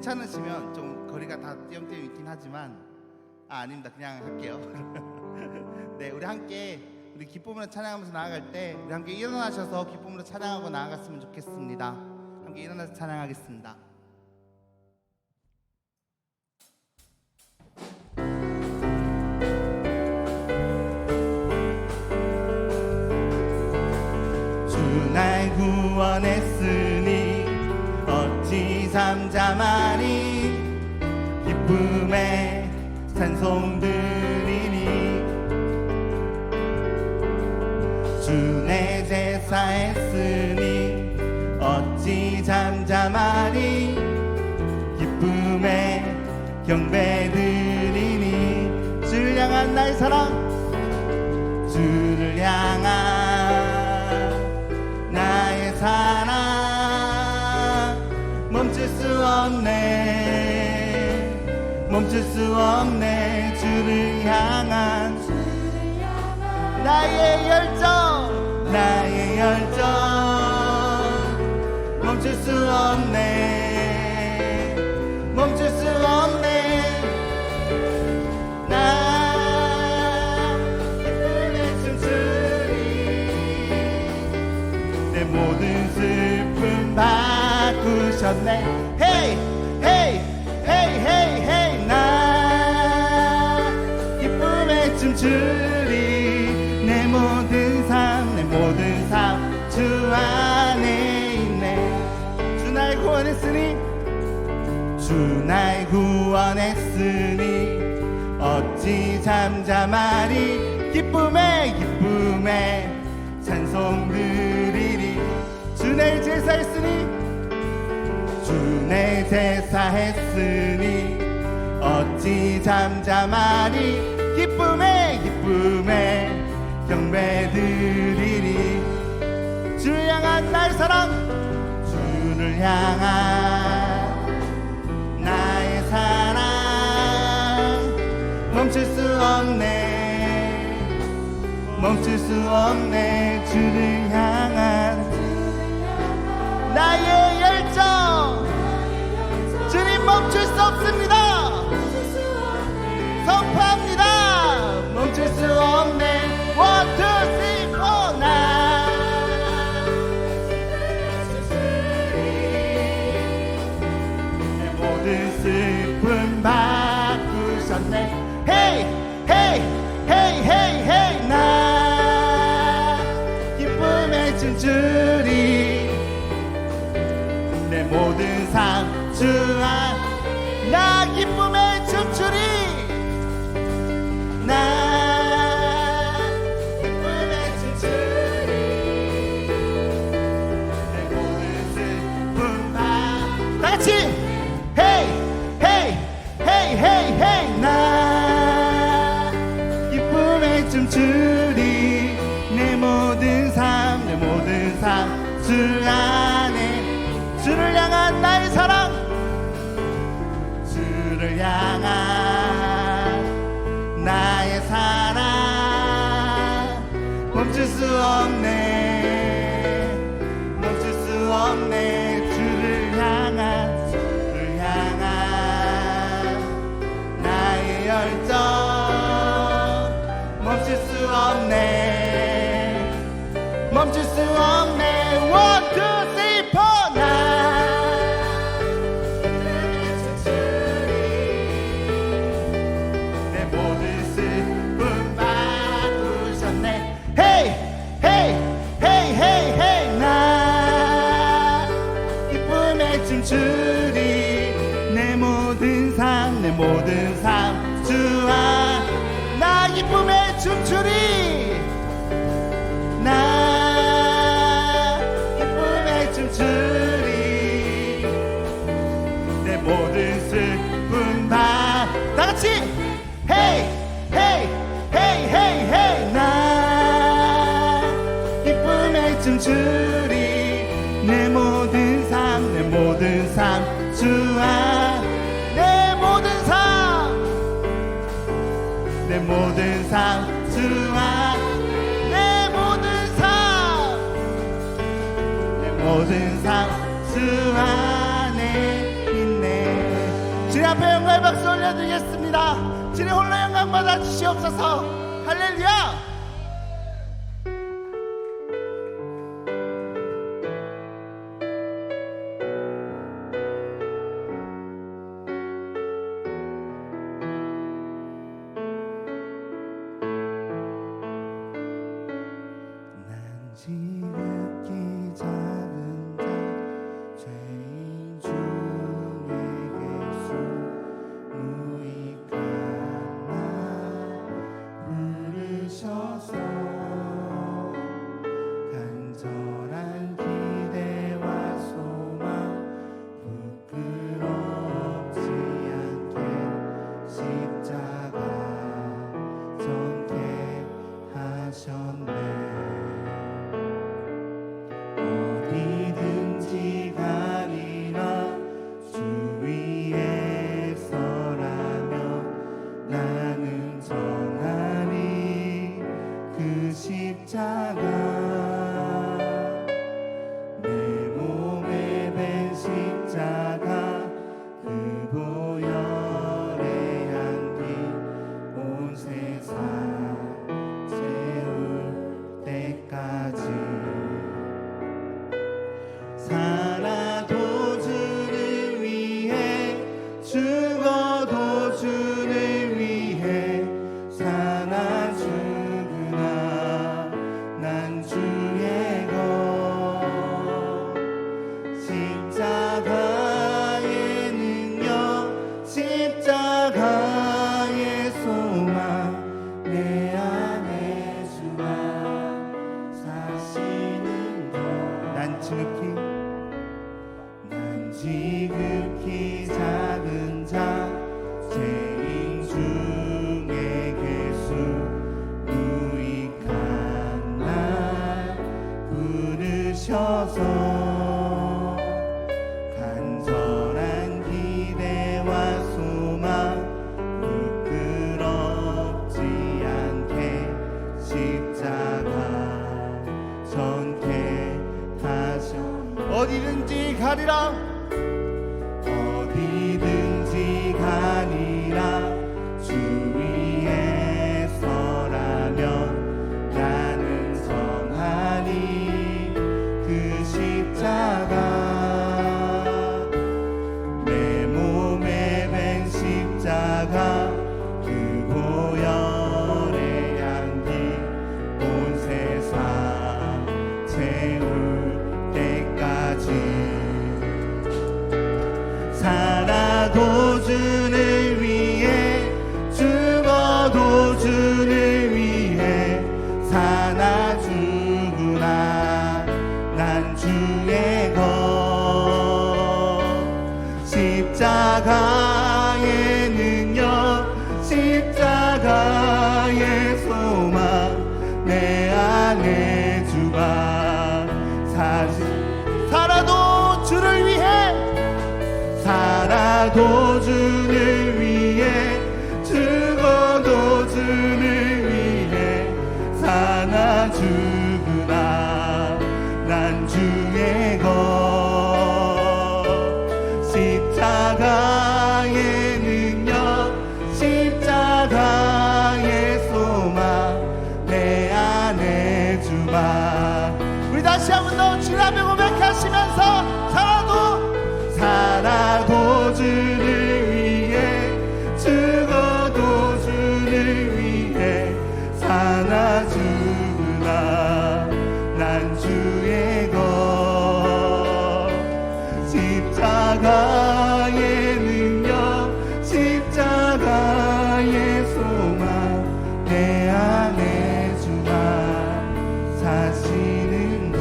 괜찮으시면 좀 거리가 다 띄엄띄엄 있긴 하지만 아닙니다. 그냥 할게요. 네, 우리 함께 우리 기쁨으로 찬양하면서 나아갈 때 우리 함께 일어나셔서 기쁨으로 찬양하고 나아갔으면 좋겠습니다. 함께 일어나서 찬양하겠습니다. 주 날 구원했으니 어찌 잠잠하니 기쁨에 찬송 드리니 주 내 제사했으니 어찌 잠잠하니 기쁨에 경배 드리니 주를 향한 나의 사랑 주를 향한 나의 사랑 멈출 수 없네 멈출 수 없네 주를 향한 나의 열정 나의 열정 멈출 수 없네 멈출 수 없네 나 기쁨에 춤추리 내 모든 슬픔 바꾸셨네 헤이 헤이 헤이 헤이 헤이 나 기쁨에 춤추리 내 모든 삶 주 안에 있네 주 날 구원했으니 주 날 구원했으니 어찌 잠잠하리 기쁨에 찬송 드리리 주 내 제사했으니 주 내 제사했으니 어찌 잠잠하리 기쁨에 경배 드리리 주를 향한 나의 사랑 주를 향한 나의 사랑 멈출 수 없네 주를 향한 나의 열정 주님 멈출 수 없습니다 선포합니다 멈출 수 없네 One, two, three, four, 나 내 모든 슬픔 바꾸셨네 Hey, hey, hey, hey, hey 나 기쁨에 춤추리 내 모든 삶 주 안 나 기쁨에 춤추리 나 기쁨에 춤추리 내 모든 슬픔 다같이 헤이 헤이 헤이 헤이 헤이 나 기쁨에 춤추리 내 모든 삶 주 안에 주를 향한 나의 사랑 주를 향한 나의 사랑 멈출 수 없네 주를 향한 나의 열정 멈출 수 없네 One, two, three, four 나 Hey, hey, hey, hey, hey 나 기쁨에 춤추리 내 모든 삶 주와 나 기쁨에 춤추리 나 기쁨에 춤추리 내 모든 슬픔 다같이 Hey, hey, hey, hey, hey 나 기쁨에 춤추리 내 모든 삶 주와 내 모든 삶 주와 내 모든 삶 주 안에 있네 주님 앞에 영광의 박수 올려드리겠습니다. 주님 홀로 영광 받아 주시옵소서. 할렐루야. 지극히 작은 자 죄인 중에 예수 무익한 나 부르셔서 간절한 기대와 소망 부끄럽지 않게 십자가 전케 하셨네. 어디든지 가리라 주 위에 서라면 나는 전하리 그 십자가. 내 몸에 밴 십자가 그 보혈의 향기 온 세상 채울 때까지 살아도 주를 위해 죽어도 주를 위해 사나 죽으나 난 주의 것. 십자가의 능력 십자가의 소망 내 안에 주가 사시는 것. 난 지극히 작은 자 죄인 중에 예수 무익한 날 부르셔서 간절한 기대와 소망 부끄럽지 않게 십자가 전케 하셔. 어디든지 가리라 어디든지 가리라 주 위에 서라면 나는 전하리 그 십자가. 내 몸에 밴 십자가 그 보혈의 향기 온 세상 채울 때까지 살아도 주를 위해 죽어도 주를 위해 사나 죽으나 난 주의 것. 십자가의 능력 십자가의 소망 내 안에 주가 살아도 주를 위해 살아도 주를 위해 죽어도 주를 위해 사나 죽으나 난 주의 것. 십자가의 능력 십자가의 소망 내 안에 주마. 우리 다시 한 번 더 주님 앞에 고백하시면서 살아도 주를 위해 죽어도 주를 위해 사나 죽으나 난 주의 것. 십자가의 능력 십자가의 소망 내 안에 주가 사시는 것.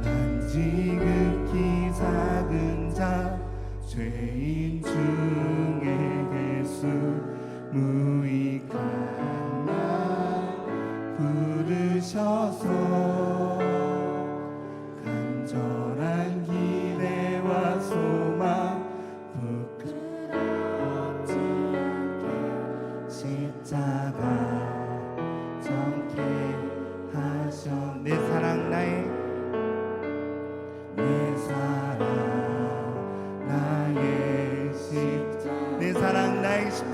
난 지극히 작은 자 죄인 중에 예수 무익한 나 부르셔서 간절한 기대와 소망 부끄럽지 않게 십자가 전케 하셨. 내 사랑 나의 내 사랑 나의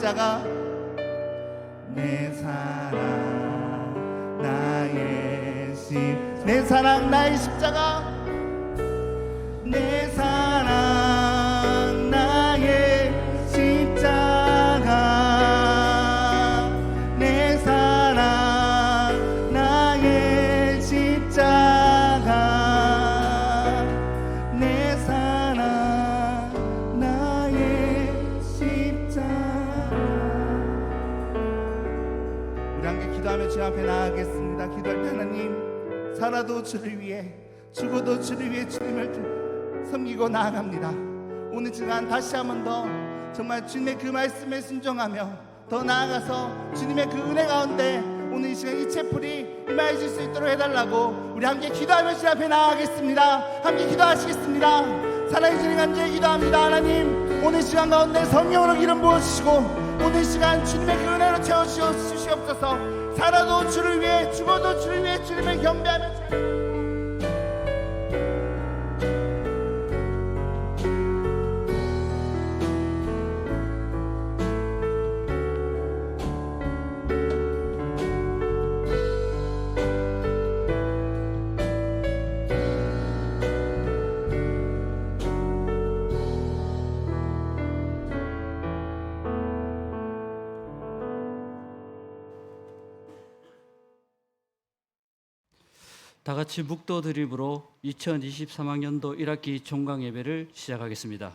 십자가 내 사랑 나의 내 사랑 나의 십자가 내 사랑 나의 십자가 내 사랑 나의 십자가 내 사랑 나의 십자가. 우리 함께 기도하며 주 앞에 나아가겠습니다. 기도할 때 하나님, 살아도 주를 위해 죽어도 주를 위해 주님을 섬기고 나아갑니다. 오늘 시간 다시 한 번 더 정말 주님의 그 말씀에 순종하며 더 나아가서 주님의 그 은혜 가운데 오늘 이 시간 이체풀이 임하여 줄 수 있도록 해달라고 우리 함께 기도하며 주 앞에 나아가겠습니다. 함께 기도하시겠습니다. 사랑의 주님 간절히 기도합니다. 하나님, 오늘 시간 가운데 성령으로 기름 부어주시고 오늘 시간 주님의 그 은혜로 채워주시옵소서. 살아도 주를 위해 죽어도 주를 위해 주님을 경배하며 다 같이 묵도 드립으로 2023학년도 1학기 종강 예배를 시작하겠습니다.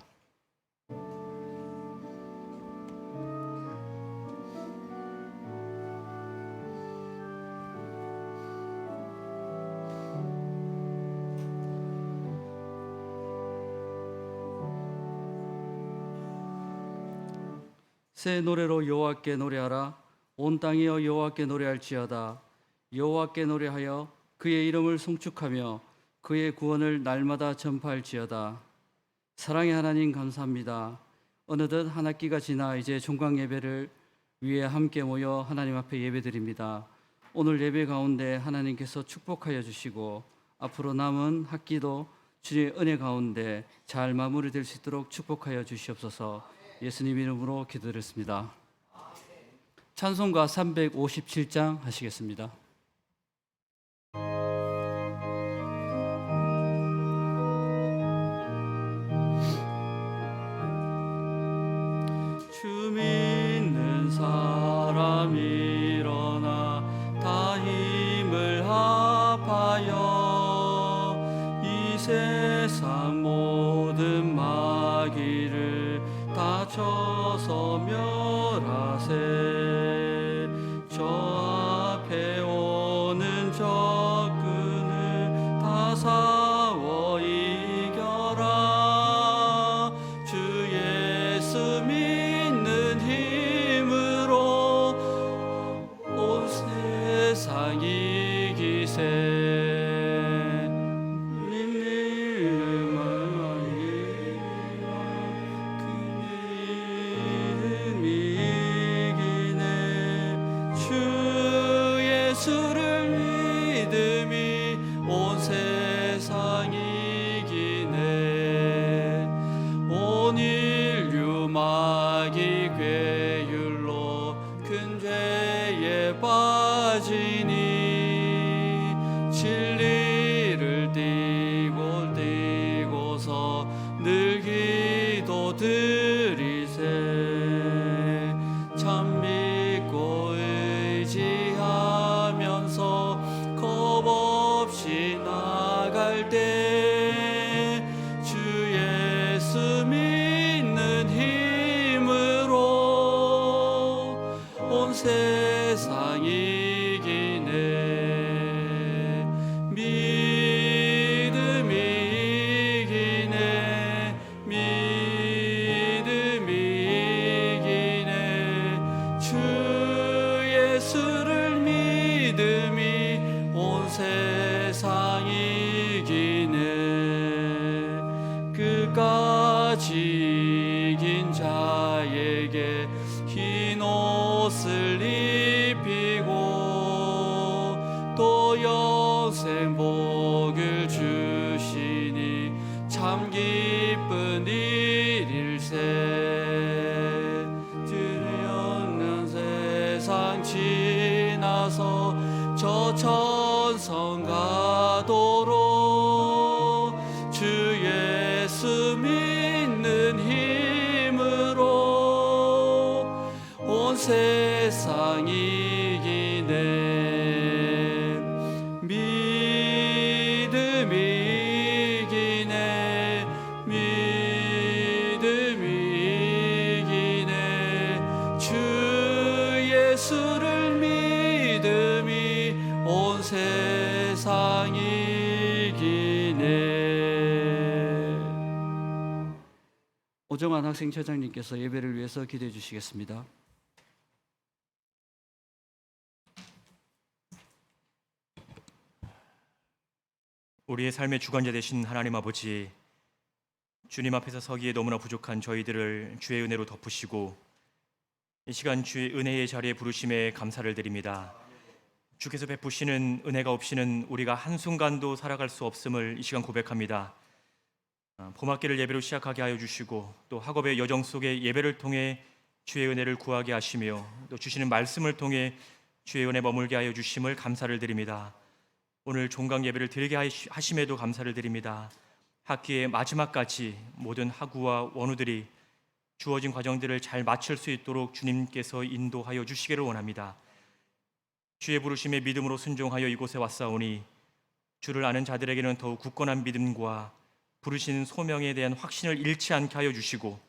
새 노래로 여호와께 노래하라. 온 땅이여 여호와께 노래할지어다. 여호와께 노래하여 그의 이름을 송축하며 그의 구원을 날마다 전파할지어다. 사랑의 하나님 감사합니다. 어느덧 한 학기가 지나 이제 종강 예배를 위해 함께 모여 하나님 앞에 예배드립니다. 오늘 예배 가운데 하나님께서 축복하여 주시고 앞으로 남은 학기도 주의 은혜 가운데 잘 마무리될 수 있도록 축복하여 주시옵소서. 예수님 이름으로 기도드렸습니다. 찬송가 357장 하시겠습니다. 주 믿는 사람 일어나 다 힘을 합하여 이 세상 모든 마귀를 다 쳐서 멸하세. 저 앞에 오는 적군을 다 싸워 이겨라. 주 예수 믿는 힘으로 온 세상 이기세. 진리를 띠고서 늘 기도 드리세. 참 믿고 의지하면서 겁 없이 나갈 때 주 예수 믿는 힘으로 온 세상 이기네. 끝까지 이긴 자에게 흰 옷을 입히고 또 영생 복을 주시니 참 기쁜 일일세. 주여 천성 가도록 주 예수 믿는 힘으로 온 세상 이기네. 믿음이 이기네. 믿음이 이기네. 주 예수를 믿음이 온 세상 이기네. 오정환 학생처장님께서 예배를 위해서 기도해 주시겠습니다. 우리의 삶의 주관자 되신 하나님 아버지, 주님 앞에서 서기에 너무나 부족한 저희들을 주의 은혜로 덮으시고 이 시간 주의 은혜의 자리에 부르심에 감사를 드립니다. 주께서 베푸시는 은혜가 없이는 우리가 한순간도 살아갈 수 없음을 이 시간 고백합니다. 봄학기를 예배로 시작하게 하여 주시고 또 학업의 여정 속에 예배를 통해 주의 은혜를 구하게 하시며 또 주시는 말씀을 통해 주의 은혜 머물게 하여 주심을 감사를 드립니다. 오늘 종강 예배를 드리게 하심에도 감사를 드립니다. 학기의 마지막까지 모든 학우와 원우들이 주어진 과정들을 잘 마칠 수 있도록 주님께서 인도하여 주시기를 원합니다. 주의 부르심에 믿음으로 순종하여 이곳에 왔사오니 주를 아는 자들에게는 더욱 굳건한 믿음과 부르신 소명에 대한 확신을 잃지 않게 하여 주시고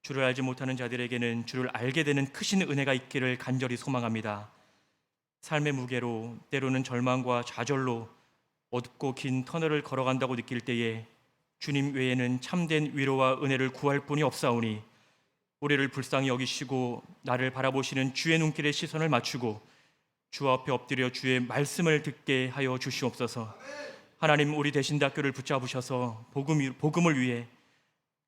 주를 알지 못하는 자들에게는 주를 알게 되는 크신 은혜가 있기를 간절히 소망합니다. 삶의 무게로 때로는 절망과 좌절로 어둡고 긴 터널을 걸어간다고 느낄 때에 주님 외에는 참된 위로와 은혜를 구할 분이 없사오니 우리를 불쌍히 여기시고 나를 바라보시는 주의 눈길에 시선을 맞추고 주 앞에 엎드려 주의 말씀을 듣게 하여 주시옵소서. 하나님, 우리 대신대학교를 붙잡으셔서 복음을 위해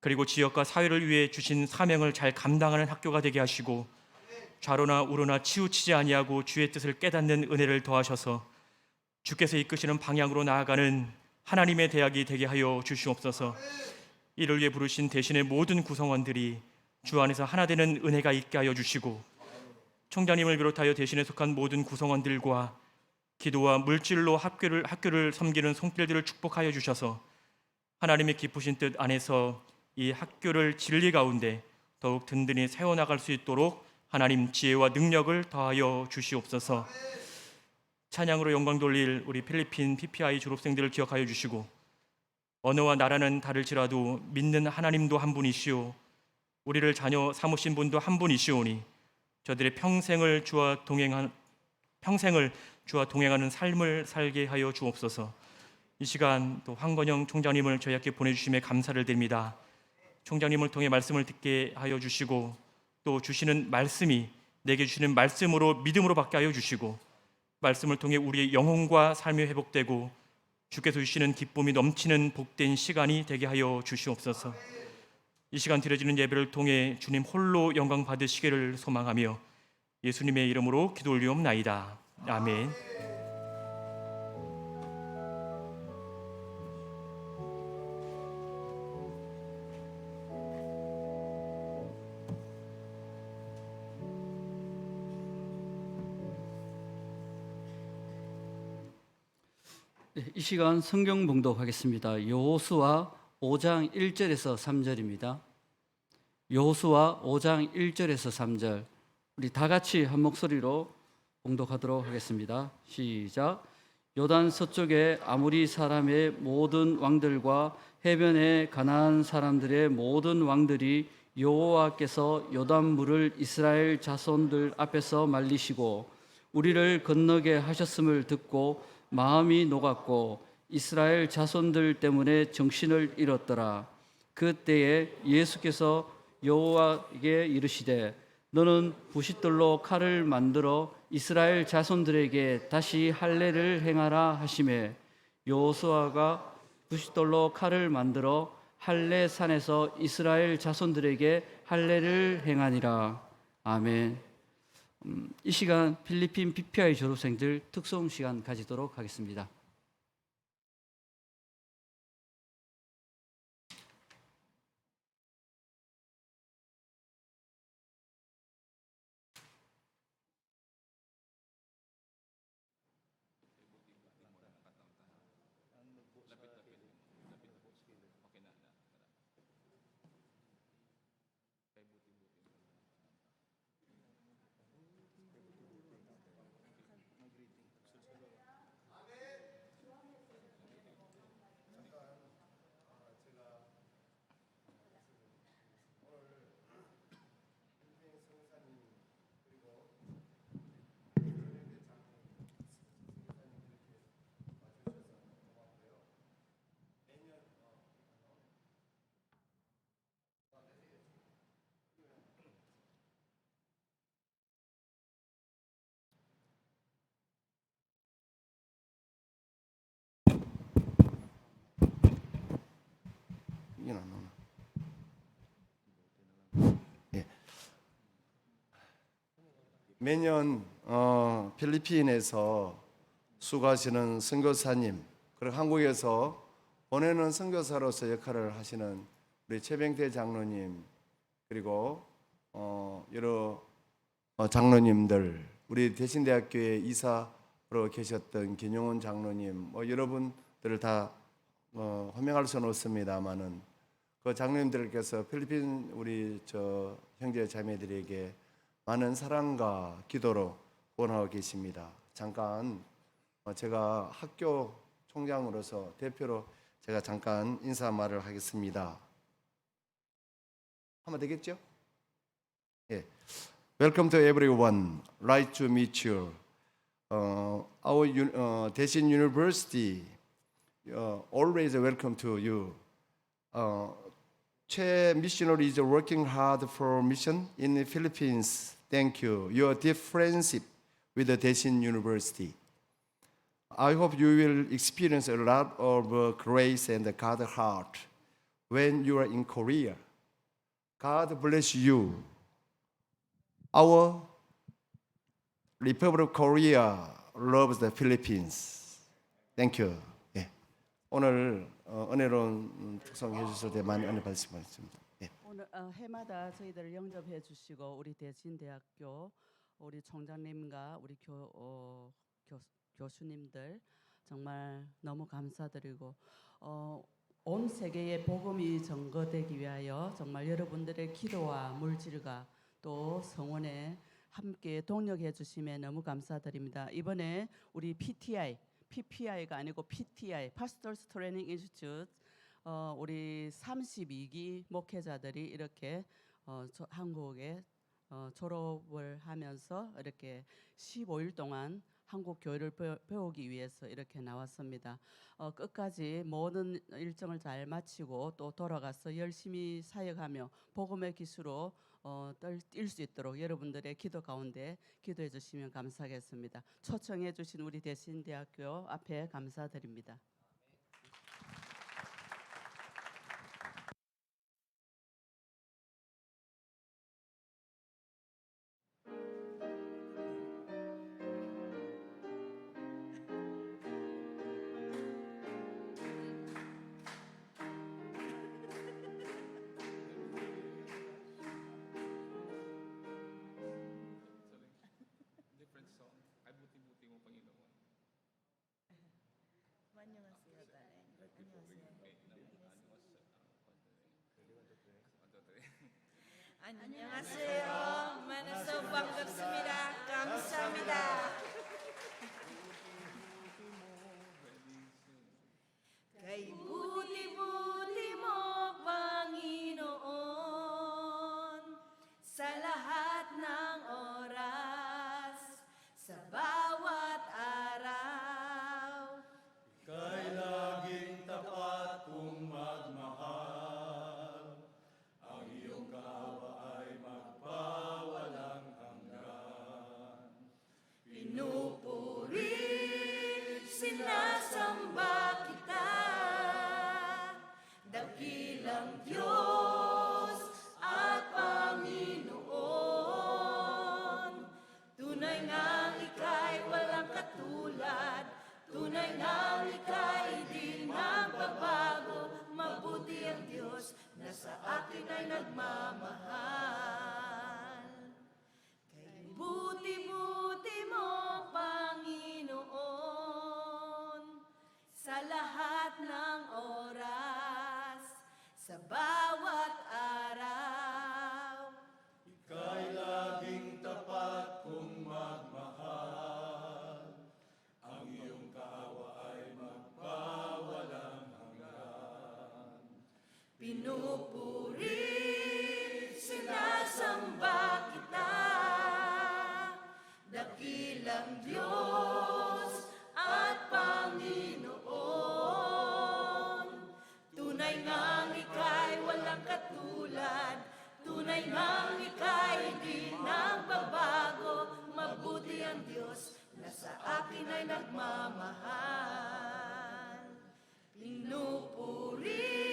그리고 지역과 사회를 위해 주신 사명을 잘 감당하는 학교가 되게 하시고 좌로나 우로나 치우치지 아니하고 주의 뜻을 깨닫는 은혜를 더하셔서 주께서 이끄시는 방향으로 나아가는 하나님의 대학이 되게 하여 주시옵소서. 이를 위해 부르신 대신의 모든 구성원들이 주 안에서 하나 되는 은혜가 있게 하여 주시고 총장님을 비롯하여 대신에 속한 모든 구성원들과 기도와 물질로 학교를 섬기는 손길들을 축복하여 주셔서 하나님의 기쁘신 뜻 안에서 이 학교를 진리 가운데 더욱 든든히 세워나갈 수 있도록 하나님 지혜와 능력을 더하여 주시옵소서. 찬양으로 영광 돌릴 우리 필리핀 PPI 졸업생들을 기억하여 주시고 언어와 나라는 다를지라도 믿는 하나님도 한 분이시오 우리를 자녀 삼으신 분도 한 분이시오니 저들의 평생을 주와 동행하는 삶을 살게 하여 주옵소서. 이 시간 또 황건영 총장님을 저희에게 보내주심에 감사를 드립니다. 총장님을 통해 말씀을 듣게 하여 주시고 또 주시는 말씀이 내게 주시는 말씀으로 믿음으로 받게 하여 주시고 말씀을 통해 우리의 영혼과 삶이 회복되고 주께서 주시는 기쁨이 넘치는 복된 시간이 되게 하여 주시옵소서. 이 시간 드려지는 예배를 통해 주님 홀로 영광 받으시기를 소망하며 예수님의 이름으로 기도 올리옵나이다. 아멘. 이 시간 성경 봉독하겠습니다. 여호수아 5장 1절에서 3절입니다. 여호수아 5장 1절에서 3절 우리 다 같이 한 목소리로 봉독하도록 하겠습니다. 시작. 요단 서쪽의 아모리 사람의 모든 왕들과 해변의 가나안 사람들의 모든 왕들이 여호와께서 요단물을 이스라엘 자손들 앞에서 말리시고 우리를 건너게 하셨음을 듣고 마음이 녹았고 이스라엘 자손들 때문에 정신을 잃었더라. 그때에 예수께서 여호와에게 이르시되 너는 부싯돌로 칼을 만들어 이스라엘 자손들에게 다시 할례를 행하라 하시매 여호수아가 부싯돌로 칼을 만들어 할례산에서 이스라엘 자손들에게 할례를 행하니라. 아멘. 이 시간 필리핀 PPI 졸업생들 특송 시간 가지도록 하겠습니다. 예. 매년 필리핀에서 수고하시는 선교사님, 그리고 한국에서 보내는 선교사로서 역할을 하시는 우리 최병태 장로님, 그리고 여러 장로님들, 우리 대신대학교에 이사로 계셨던 김용훈 장로님, 여러분들을 다 호명할 수는 없습니다만은 그 장로님들께서 필리핀 우리 형제 자매들에게 많은 사랑과 기도로 원하고 계십니다. 잠깐 제가 학교 총장으로서 대표로 제가 잠깐 인사 말을 하겠습니다. 하면 되겠죠? 예. Welcome to everyone. Right to meet you. Our Daesin University always welcome to you. Che missionary is working hard for mission in the Philippines. Thank you. Your deep friendship with the Daesin University. I hope you will experience a lot of grace and God's heart when you are in Korea. God bless you. Our Republic of Korea loves the Philippines. Thank you. 예. 오늘 은혜로운 특성해 주실 때 많이 은혜 받으시겠습니다. 예. 오늘 해마다 저희들을 영접해 주시고 우리 대신대학교 우리 총장님과 우리 교수님들 정말 너무 감사드리고 온 세계에 복음이 전거되기 위하여 정말 여러분들의 기도와 물질과 또 성원에 함께 동력해 주심에 너무 감사드립니다. 이번에 우리 PPI가 아니고 PTI, Pastors Training Institute 우리 32기 목회자들이 이렇게 한국에 졸업을 하면서 이렇게 15일 동안 한국 교회를 배우기 위해서 이렇게 나왔습니다. 끝까지 모든 일정을 잘 마치고 또 돌아가서 열심히 사역하며 복음의 기수로 뛸 수 있도록 여러분들의 기도 가운데 기도해 주시면 감사하겠습니다. 초청해 주신 우리 대신대학교 앞에 감사드립니다. 안녕하세요. 만나서 반갑습니다. 감사합니다. Kay buti-buti mo, Panginoon, sa lahat ng oras, sa bawat araw. Ika'y laging tapat kung magmahal. Ang iyong kawa ay magpawalang hanggan. Pinupuri, sinasamba kita, dakilang Diyos at Panginoon. Tunay ngang ika'y walang katulad, tunay ngang ika'y di magbabago. Mabuti ang Diyos na sa akin ay nagmamahal. Kay buti-buti mo, Panginoon, sa lahat ng oras, sa bawat araw. Ika'y laging tapat kung magmahal. Ang iyong kawa ay magpawalang hanggan. Pinupuri, sinasamba kita, dakilang Diyos at Panginoon. Tunay ngang ika'y walang katulad, tunay ngang ika'y di nagbabago. Mabuti ang Diyos na sa akin ay nagmamahal. Pinupuri,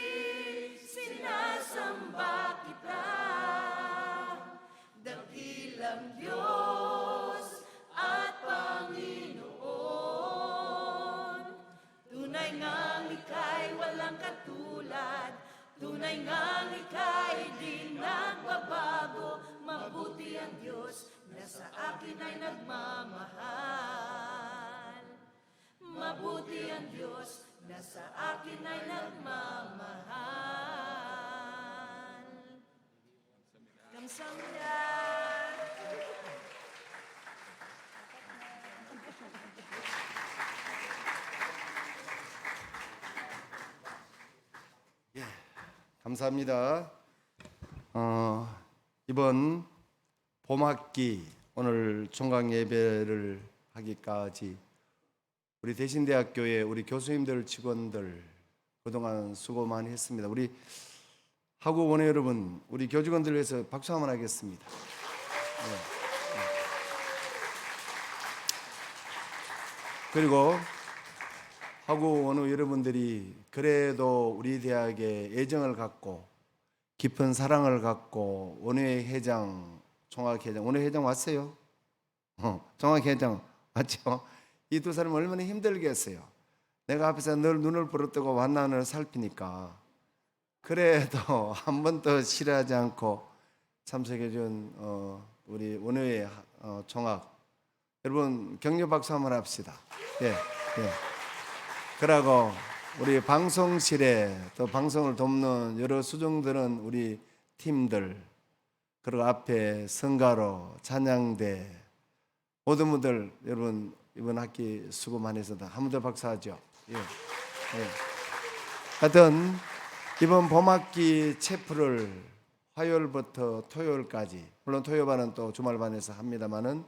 na sa akin ay nagmamahal. Kamsahamnida. 감사합니다. 이번 봄학기 오늘 총각 예배를 하기까지 우리 대신대학교의 우리 교수님들, 직원들 그동안 수고 많이 했습니다. 우리 학우 원회 여러분, 우리 교직원들 위해서 박수 한번 하겠습니다. 네. 그리고 학우 원우 여러분들이 그래도 우리 대학에 애정을 갖고 깊은 사랑을 갖고 원회 회장, 총학회장, 원회 회장 왔어요? 총학회장 맞죠? 이 두 사람 얼마나 힘들겠어요. 내가 앞에서 늘 눈을 부릅뜨고 완난을 살피니까 그래도 한 번도 싫어하지 않고 참석해준 우리 원회 총학 여러분 격려 박수 한번 합시다. 예, 예. 그러고 우리 방송실에 또 방송을 돕는 여러 수종들은 우리 팀들 그리고 앞에 성가로 찬양대 모든 분들 여러분 이번 학기 수고 많이 했습니다. 한 번 더 박수하죠. 예. 예. 하여튼 이번 봄학기 체프를 화요일부터 토요일까지 물론 토요반은 또 주말반에서 합니다마는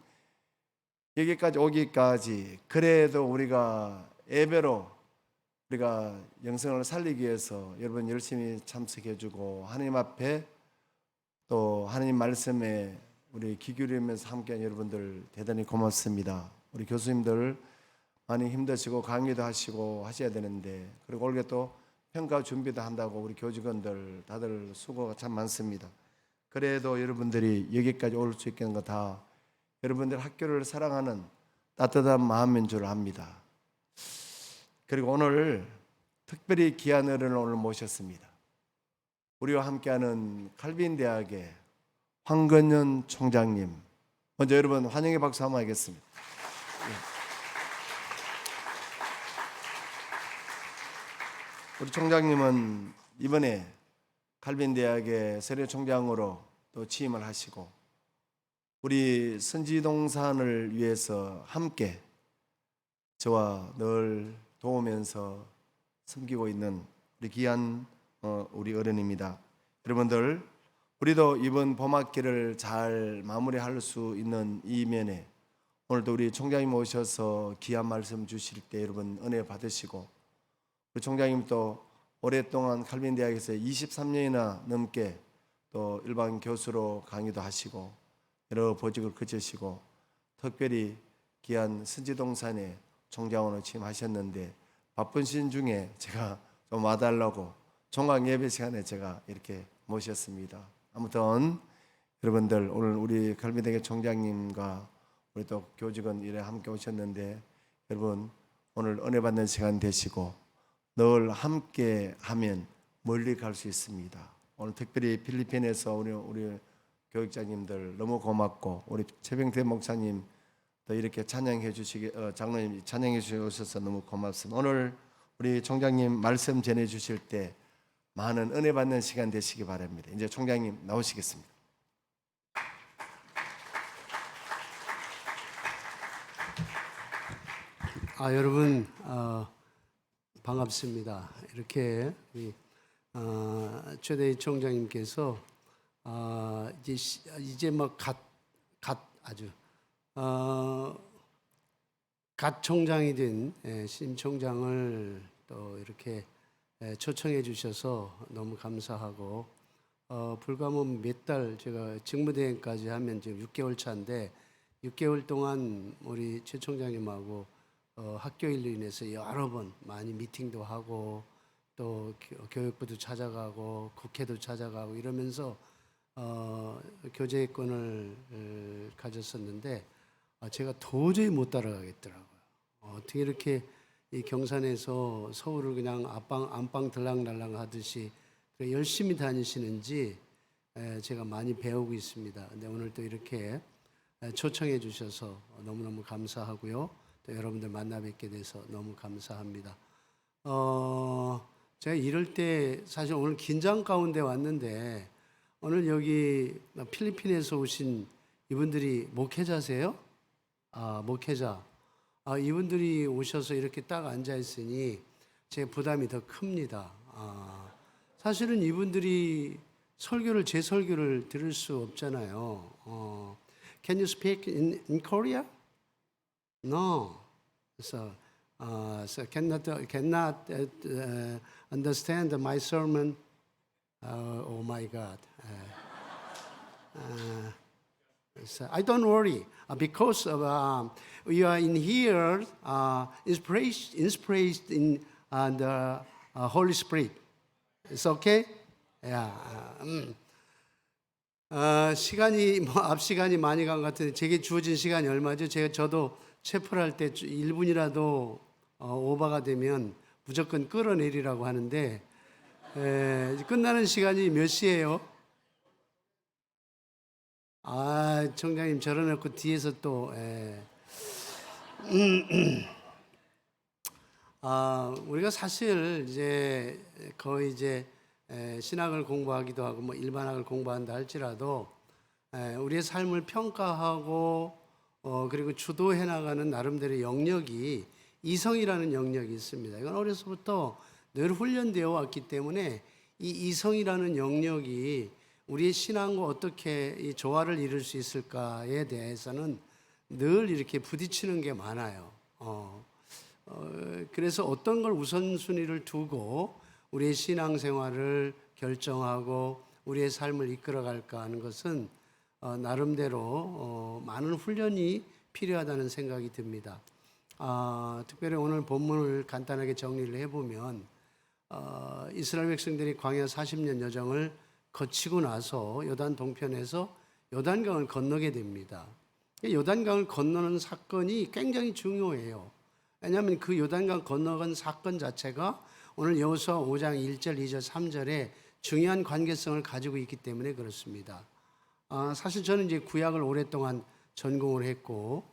여기까지 오기까지 그래도 우리가 예배로 우리가 영성을 살리기 위해서 여러분 열심히 참석해주고 하나님 앞에 또 하나님 말씀에 우리 귀 기울이면서 함께한 여러분들 대단히 고맙습니다. 우리 교수님들 많이 힘드시고 강의도 하시고 하셔야 되는데 그리고 올해 또 평가 준비도 한다고 우리 교직원들 다들 수고가 참 많습니다. 그래도 여러분들이 여기까지 올 수 있는 거 다 여러분들 학교를 사랑하는 따뜻한 마음인 줄 압니다. 그리고 오늘 특별히 귀한 어른을 오늘 모셨습니다. 우리와 함께하는 칼빈 대학의 황건현 총장님. 먼저 여러분 환영의 박수 한번 하겠습니다. 우리 총장님은 이번에 칼빈 대학의 세례 총장으로 또 취임을 하시고 우리 선지동산을 위해서 함께 저와 늘 도우면서 섬기고 있는 우리 귀한 우리 어른입니다. 여러분들 우리도 이번 봄학기를 잘 마무리할 수 있는 이 면에 오늘도 우리 총장님 오셔서 귀한 말씀 주실 때 여러분 은혜 받으시고 우리 총장님 또 오랫동안 칼빈 대학에서 23년이나 넘게 또 일반 교수로 강의도 하시고 여러 보직을 거치시고 특별히 귀한 선지동산에 총장으로 취임하셨는데 바쁜 시즌 중에 제가 좀 와달라고 종강 예배 시간에 제가 이렇게 모셨습니다. 아무튼 여러분들 오늘 우리 칼빈대학교 총장님과 우리 또 교직원 일에 함께 오셨는데 여러분 오늘 은혜 받는 시간 되시고 늘 함께 하면 멀리 갈 수 있습니다. 오늘 특별히 필리핀에서 우리 교육자님들 너무 고맙고 우리 최병태 목사님 또 이렇게 찬양해 주시기 장로님 찬양해 주셔서 너무 고맙습니다. 오늘 우리 총장님 말씀 전해 주실 때 많은 은혜 받는 시간 되시기 바랍니다. 이제 총장님 나오시겠습니다. 여러분 반갑습니다. 이렇게 우리 최대희 총장님께서 이제 아주 갓 총장이 된 신 총장을 또 이렇게 초청해 주셔서 너무 감사하고 불과 몇 달 제가 직무대행까지 하면 지금 6개월 차인데 6개월 동안 우리 최 총장님하고 학교 일로 인해서 여러 번 많이 미팅도 하고 또 교육부도 찾아가고 국회도 찾아가고 이러면서 교제권을 가졌었는데 제가 도저히 못 따라가겠더라고요. 어떻게 이렇게 이 경산에서 서울을 그냥 안방 들락날락 하듯이 열심히 다니시는지 제가 많이 배우고 있습니다. 근데 오늘 또 이렇게 초청해 주셔서 너무너무 감사하고요. 또 여러분들 만나 뵙게 돼서 너무 감사합니다. 제가 이럴 때 사실 오늘 긴장 가운데 왔는데 오늘 여기 필리핀에서 오신 이분들이 목회자세요? 목회자. 이분들이 오셔서 이렇게 딱 앉아 있으니 제 부담이 더 큽니다. 사실은 이분들이 제 설교를 들을 수 없잖아요. Can you speak in Korea? No. So cannot understand my sermon. Oh my God. So I don't worry because of, we are in here inspired in the Holy Spirit. It's okay? Yeah. 시간이 앞 시간이 많이 간 것 같은데 제게 주어진 시간이 얼마죠? 저도 체플할 때 1분이라도 오버가 되면 무조건 끌어내리라고 하는데 끝나는 시간이 몇 시예요? 청장님 저러놓고 뒤에서 또 우리가 사실 이제 거의 이제 신학을 공부하기도 하고 뭐 일반학을 공부한다 할지라도 우리의 삶을 평가하고 그리고 주도해 나가는 나름대로의 영역이 이성이라는 영역이 있습니다. 이건 어려서부터 늘 훈련되어 왔기 때문에 이 이성이라는 영역이 우리의 신앙과 어떻게 이 조화를 이룰 수 있을까에 대해서는 늘 이렇게 부딪히는 게 많아요. 그래서 어떤 걸 우선순위를 두고 우리의 신앙생활을 결정하고 우리의 삶을 이끌어갈까 하는 것은 나름대로 많은 훈련이 필요하다는 생각이 듭니다. 특별히 오늘 본문을 간단하게 정리를 해보면 이스라엘 백성들이 광야 40년 여정을 거치고 나서 요단 동편에서 요단강을 건너게 됩니다. 요단강을 건너는 사건이 굉장히 중요해요. 왜냐하면 그 요단강 건너간 사건 자체가 오늘 여호수아 5장 1절, 2절, 3절에 중요한 관계성을 가지고 있기 때문에 그렇습니다. 사실 저는 이제 구약을 오랫동안 전공을 했고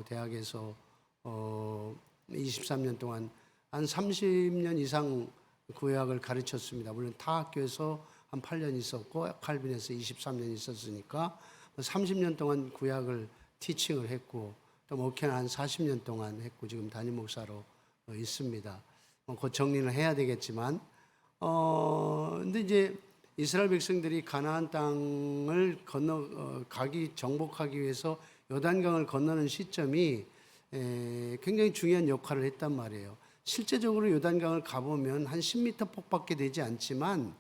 대학에서 23년 동안 한 30년 이상 구약을 가르쳤습니다. 물론 타 학교에서 한 8년 있었고 칼빈에서 23년 있었으니까 30년 동안 구약을 티칭을 했고 또 목회는 한 40년 동안 했고 지금 담임 목사로 있습니다. 곧 정리는 해야 되겠지만 근데 이제 이스라엘 백성들이 가나안 땅을 정복하기 위해서 요단강을 건너는 시점이 굉장히 중요한 역할을 했단 말이에요. 실제적으로 요단강을 가보면 한 10m 폭밖에 되지 않지만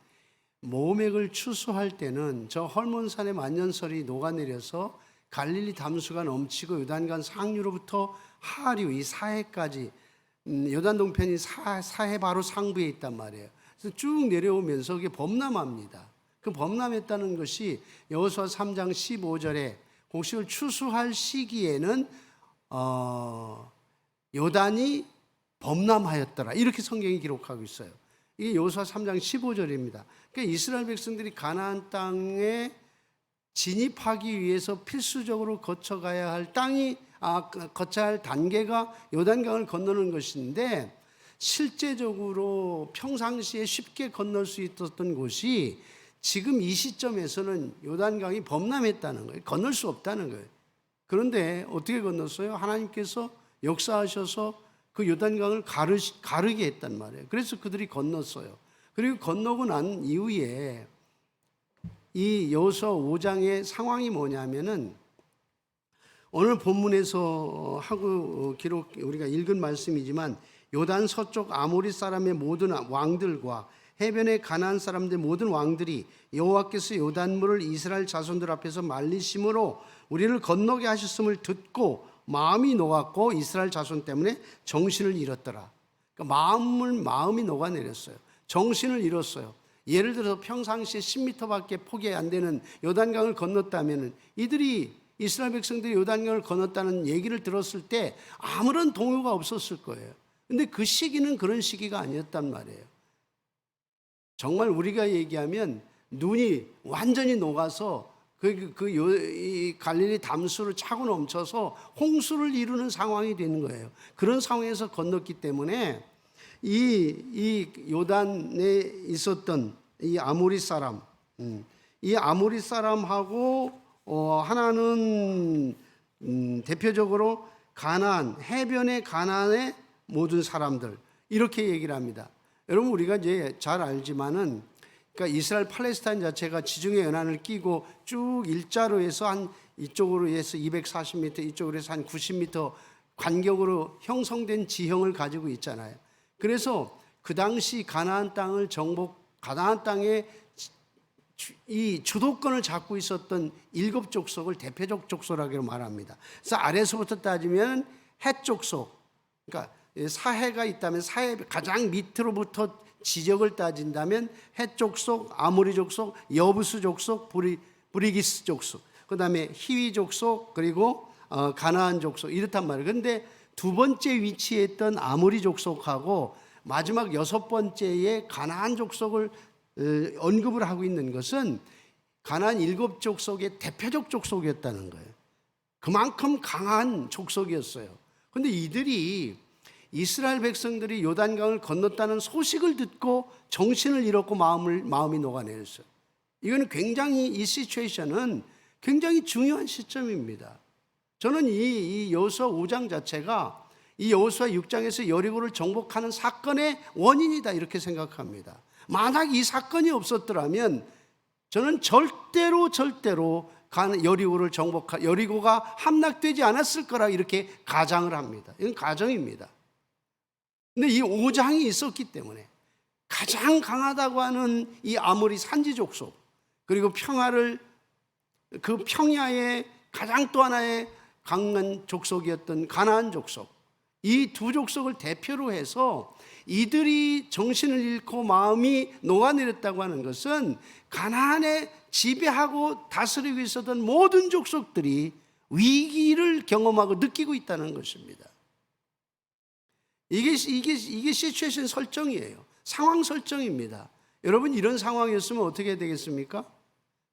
모맥을 추수할 때는 저 헐몬산의 만년설이 녹아내려서 갈릴리 담수가 넘치고 요단강 상류로부터 하류 이 사해까지 요단 동편이 사해 바로 상부에 있단 말이에요. 그래서 쭉 내려오면서 그게 범람합니다. 그 범람했다는 것이 여호수아 3장 15절에 곡식을 추수할 시기에는 요단이 범람하였더라 이렇게 성경이 기록하고 있어요. 이게 여호수아 3장 15절입니다. 그러니까 이스라엘 백성들이 가나안 땅에 진입하기 위해서 필수적으로 거쳐가야 할 거쳐야 할 단계가 요단강을 건너는 것인데 실제적으로 평상시에 쉽게 건널 수 있었던 곳이 지금 이 시점에서는 요단강이 범람했다는 거예요. 건널 수 없다는 거예요. 그런데 어떻게 건넜어요? 하나님께서 역사하셔서 그 요단강을 가르게 했단 말이에요. 그래서 그들이 건넜어요. 그리고 건너고 난 이후에 이 여호수아 5장의 상황이 뭐냐면은 오늘 본문에서 우리가 읽은 말씀이지만 요단 서쪽 아모리 사람의 모든 왕들과 해변의 가나안 사람들 모든 왕들이 여호와께서 요단물을 이스라엘 자손들 앞에서 말리심으로 우리를 건너게 하셨음을 듣고 마음이 녹았고 이스라엘 자손 때문에 정신을 잃었더라. 그러니까 마음이 녹아내렸어요. 정신을 잃었어요. 예를 들어서 평상시에 10m밖에 폭이 안 되는 요단강을 건넜다면 이들이 이스라엘 백성들이 요단강을 건넜다는 얘기를 들었을 때 아무런 동요가 없었을 거예요. 근데 그 시기는 그런 시기가 아니었단 말이에요. 정말 우리가 얘기하면 눈이 완전히 녹아서 이 갈릴리 담수를 차고 넘쳐서 홍수를 이루는 상황이 되는 거예요. 그런 상황에서 건넜기 때문에 이 요단에 있었던 이 아모리 사람, 이 아모리 사람하고 하나는 대표적으로 가나안, 해변의 가나안의 모든 사람들 이렇게 얘기를 합니다. 여러분 우리가 이제 잘 알지만은 그러니까 이스라엘 팔레스타인 자체가 지중해 연안을 끼고 쭉 일자로 해서 한 이쪽으로 해서 240m, 이쪽으로 해서 한 90m 간격으로 형성된 지형을 가지고 있잖아요. 그래서 그 당시 가나안 땅의 이 주도권을 잡고 있었던 7 족속을 대표적 족속이라고 말합니다. 그래서 아래서부터 따지면 헷 족속, 그러니까 사해가 있다면 사해 가장 밑으로부터 지적을 따진다면 헷 족속, 아모리 족속, 여부스 족속, 브리기스 족속, 그다음에 히위 족속, 그리고 가나안 족속 이렇단 말이에요. 그런데 두 번째 위치에 있던 아모리 족속하고 마지막 6번째의 가나안 족속을 언급을 하고 있는 것은 가나안 7 족속의 대표적 족속이었다는 거예요. 그만큼 강한 족속이었어요. 그런데 이들이 이스라엘 백성들이 요단강을 건넜다는 소식을 듣고 정신을 잃었고 마음이 녹아내렸어요. 이거는 굉장히 이 시츄에이션은 굉장히 중요한 시점입니다. 저는 이 여호수아 5장 자체가 이 여호수아 6장에서 여리고를 정복하는 사건의 원인이다 이렇게 생각합니다. 만약 이 사건이 없었더라면 저는 절대로 여리고가 함락되지 않았을 거라 이렇게 가정을 합니다. 이건 가정입니다. 근데 이 5장이 있었기 때문에 가장 강하다고 하는 이 아모리 산지 족속, 그리고 그 평야의 가장 또 하나의 강한 족속이었던 가나안 족속, 이 두 족속을 대표로 해서 이들이 정신을 잃고 마음이 녹아내렸다고 하는 것은 가나안에 지배하고 다스리고 있었던 모든 족속들이 위기를 경험하고 느끼고 있다는 것입니다. 이게 시츄에이션 설정이에요. 상황 설정입니다. 여러분 이런 상황이었으면 어떻게 되겠습니까?